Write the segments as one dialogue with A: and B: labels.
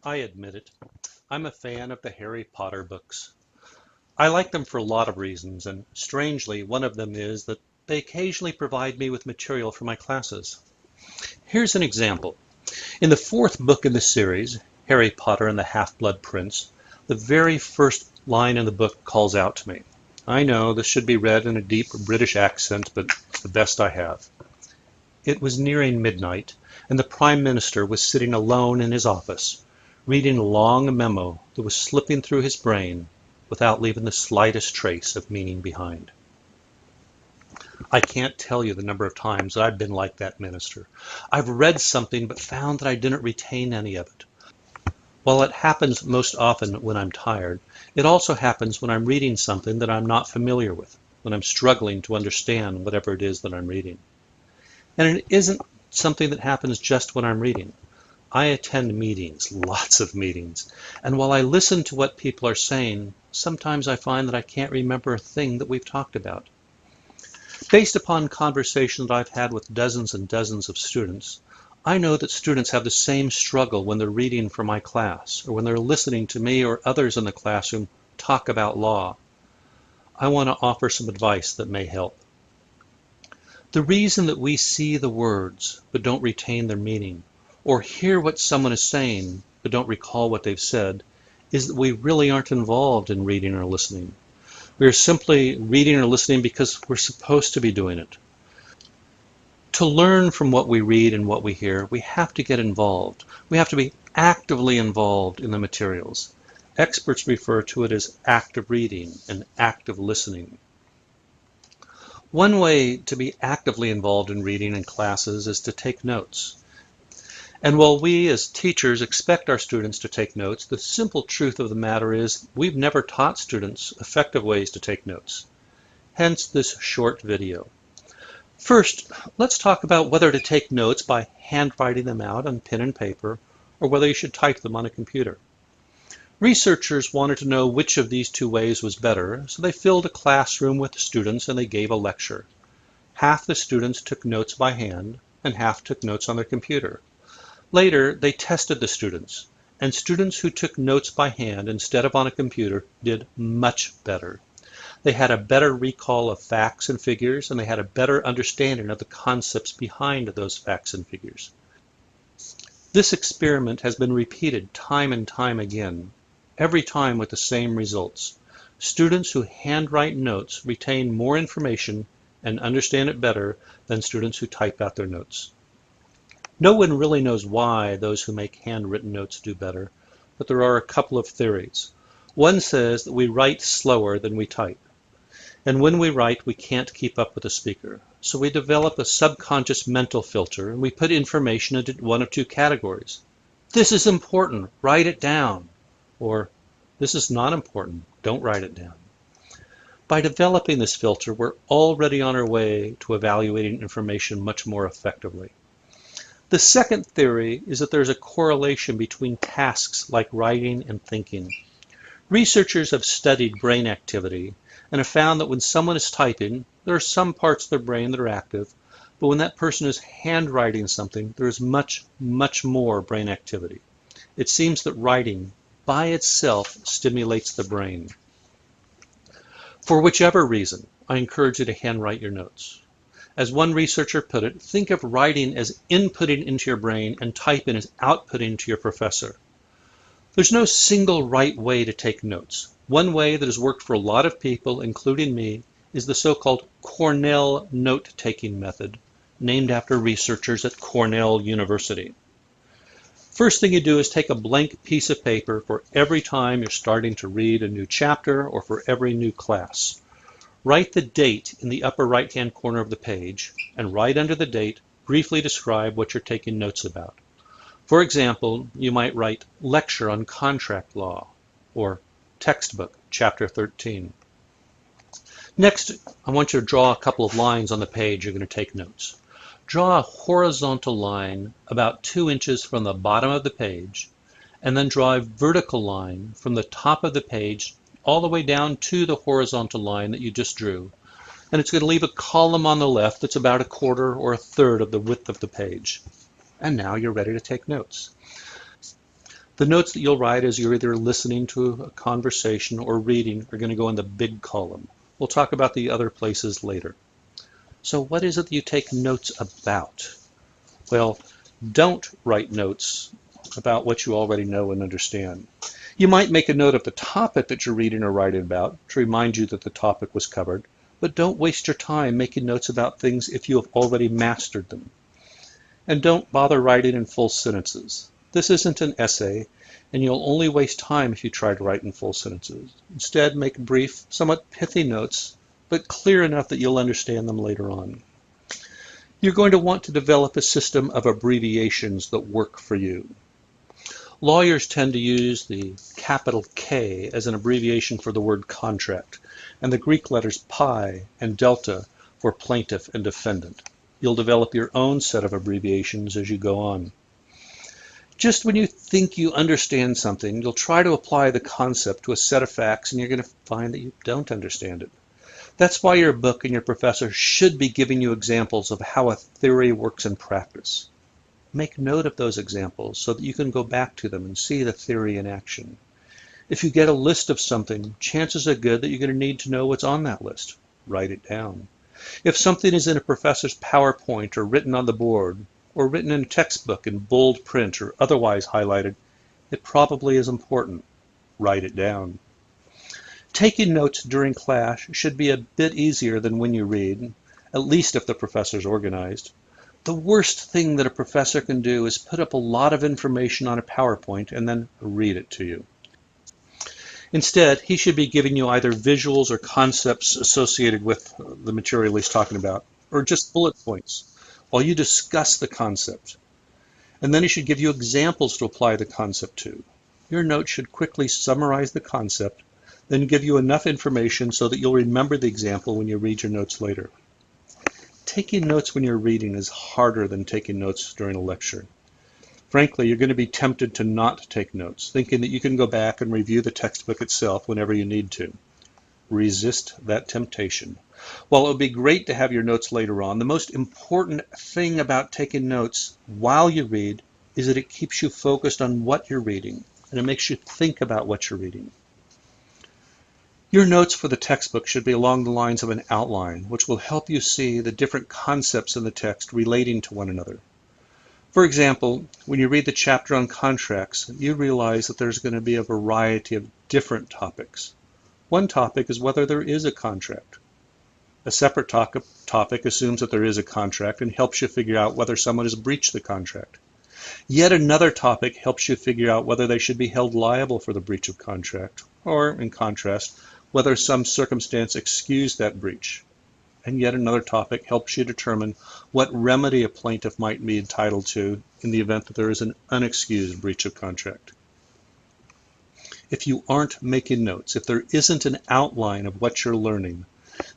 A: I admit it. I'm a fan of the Harry Potter books. I like them for a lot of reasons, and strangely, one of them is that they occasionally provide me with material for my classes. Here's an example. In the fourth book in the series, Harry Potter and the Half-Blood Prince, the very first line in the book calls out to me. I know this should be read in a deep British accent, but it's the best I have. It was nearing midnight, and the Prime Minister was sitting alone in his office, reading a long memo that was slipping through his brain without leaving the slightest trace of meaning behind. I can't tell you the number of times that I've been like that minister. I've read something but found that I didn't retain any of it. While it happens most often when I'm tired, it also happens when I'm reading something that I'm not familiar with, when I'm struggling to understand whatever it is that I'm reading. And it isn't something that happens just when I'm reading. I attend meetings, lots of meetings, and while I listen to what people are saying, sometimes I find that I can't remember a thing that we've talked about. Based upon conversations that I've had with dozens and dozens of students, I know that students have the same struggle when they're reading for my class, or when they're listening to me or others in the classroom talk about law. I want to offer some advice that may help. The reason that we see the words but don't retain their meaning, or hear what someone is saying but don't recall what they've said, is that we really aren't involved in reading or listening. We are simply reading or listening because we're supposed to be doing it. To learn from what we read and what we hear, we have to get involved. We have to be actively involved in the materials. Experts refer to it as active reading and active listening. One way to be actively involved in reading in classes is to take notes. And while we as teachers expect our students to take notes, the simple truth of the matter is we've never taught students effective ways to take notes. Hence this short video. First, let's talk about whether to take notes by handwriting them out on pen and paper, or whether you should type them on a computer. Researchers wanted to know which of these two ways was better, so they filled a classroom with students and they gave a lecture. Half the students took notes by hand, and half took notes on their computer. Later, they tested the students, and students who took notes by hand instead of on a computer did much better. They had a better recall of facts and figures, and they had a better understanding of the concepts behind those facts and figures. This experiment has been repeated time and time again, every time with the same results. Students who handwrite notes retain more information and understand it better than students who type out their notes. No one really knows why those who make handwritten notes do better, but there are a couple of theories. One says that we write slower than we type. And when we write, we can't keep up with the speaker. So we develop a subconscious mental filter, and we put information into one of two categories. This is important, write it down. Or, this is not important, don't write it down. By developing this filter, we're already on our way to evaluating information much more effectively. The second theory is that there's a correlation between tasks like writing and thinking. Researchers have studied brain activity and have found that when someone is typing, there are some parts of their brain that are active, but when that person is handwriting something, there is much, much more brain activity. It seems that writing by itself stimulates the brain. For whichever reason, I encourage you to handwrite your notes. As one researcher put it, think of writing as inputting into your brain and typing as outputting to your professor. There's no single right way to take notes. One way that has worked for a lot of people, including me, is the so-called Cornell note-taking method, named after researchers at Cornell University. First thing you do is take a blank piece of paper for every time you're starting to read a new chapter or for every new class. Write the date in the upper right-hand corner of the page, and right under the date, briefly describe what you're taking notes about. For example, you might write lecture on contract law, or textbook, chapter 13. Next, I want you to draw a couple of lines on the page you're going to take notes. Draw a horizontal line about 2 inches from the bottom of the page, and then draw a vertical line from the top of the page all the way down to the horizontal line that you just drew. And it's going to leave a column on the left that's about a quarter or a third of the width of the page. And now you're ready to take notes. The notes that you'll write as you're either listening to a conversation or reading are going to go in the big column. We'll talk about the other places later. So what is it that you take notes about? Well, don't write notes about what you already know and understand. You might make a note of the topic that you're reading or writing about to remind you that the topic was covered, but don't waste your time making notes about things if you have already mastered them. And don't bother writing in full sentences. This isn't an essay, and you'll only waste time if you try to write in full sentences. Instead, make brief, somewhat pithy notes, but clear enough that you'll understand them later on. You're going to want to develop a system of abbreviations that work for you. Lawyers tend to use the capital K as an abbreviation for the word contract, and the Greek letters pi and delta for plaintiff and defendant. You'll develop your own set of abbreviations as you go on. Just when you think you understand something, you'll try to apply the concept to a set of facts, and you're going to find that you don't understand it. That's why your book and your professor should be giving you examples of how a theory works in practice. Make note of those examples so that you can go back to them and see the theory in action. If you get a list of something, chances are good that you're going to need to know what's on that list. Write it down. If something is in a professor's PowerPoint or written on the board, or written in a textbook in bold print or otherwise highlighted, it probably is important. Write it down. Taking notes during class should be a bit easier than when you read, at least if the professor's organized. The worst thing that a professor can do is put up a lot of information on a PowerPoint and then read it to you. Instead, he should be giving you either visuals or concepts associated with the material he's talking about, or just bullet points, while you discuss the concept. And then he should give you examples to apply the concept to. Your note should quickly summarize the concept, then give you enough information so that you'll remember the example when you read your notes later. Taking notes when you're reading is harder than taking notes during a lecture. Frankly, you're going to be tempted to not take notes, thinking that you can go back and review the textbook itself whenever you need to. Resist that temptation. While it would be great to have your notes later on, the most important thing about taking notes while you read is that it keeps you focused on what you're reading, and it makes you think about what you're reading. Your notes for the textbook should be along the lines of an outline, which will help you see the different concepts in the text relating to one another. For example, when you read the chapter on contracts, you realize that there's going to be a variety of different topics. One topic is whether there is a contract. A separate topic assumes that there is a contract and helps you figure out whether someone has breached the contract. Yet another topic helps you figure out whether they should be held liable for the breach of contract, or, in contrast, whether some circumstance excused that breach. And yet another topic helps you determine what remedy a plaintiff might be entitled to in the event that there is an unexcused breach of contract. If you aren't making notes, if there isn't an outline of what you're learning,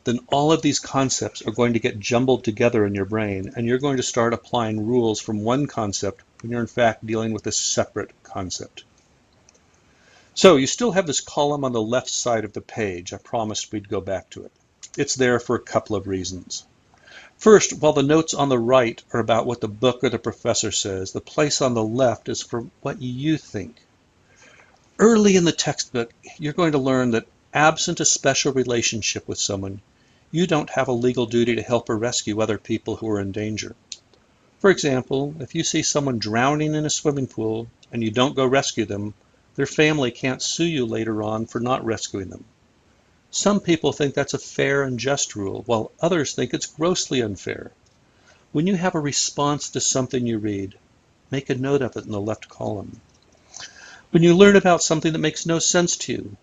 A: then all of these concepts are going to get jumbled together in your brain, and you're going to start applying rules from one concept when you're in fact dealing with a separate concept. So you still have this column on the left side of the page. I promised we'd go back to it. It's there for a couple of reasons. First, while the notes on the right are about what the book or the professor says, the place on the left is for what you think. Early in the textbook, you're going to learn that absent a special relationship with someone, you don't have a legal duty to help or rescue other people who are in danger. For example, if you see someone drowning in a swimming pool and you don't go rescue them, their family can't sue you later on for not rescuing them. Some people think that's a fair and just rule, while others think it's grossly unfair. When you have a response to something you read, make a note of it in the left column. When you learn about something that makes no sense to you,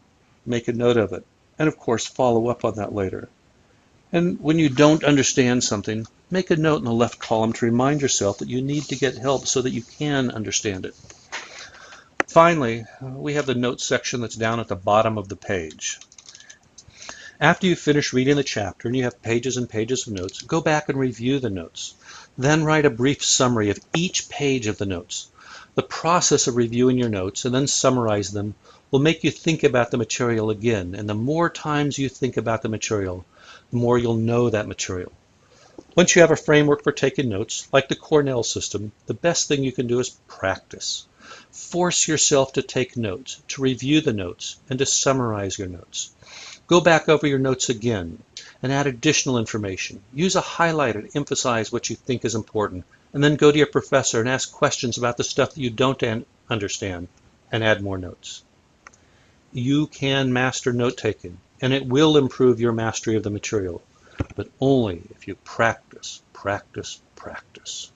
A: make a note of it, and of course follow up on that later. And when you don't understand something, make a note in the left column to remind yourself that you need to get help so that you can understand it. Finally, we have the notes section that's down at the bottom of the page. After you finish reading the chapter and you have pages and pages of notes, go back and review the notes. Then write a brief summary of each page of the notes. The process of reviewing your notes and then summarize them will make you think about the material again, and the more times you think about the material, the more you'll know that material. Once you have a framework for taking notes, like the Cornell system, the best thing you can do is practice. Force yourself to take notes, to review the notes, and to summarize your notes. Go back over your notes again and add additional information. Use a highlighter to emphasize what you think is important, and then go to your professor and ask questions about the stuff that you don't understand and add more notes. You can master note-taking, and it will improve your mastery of the material, but only if you practice, practice, practice.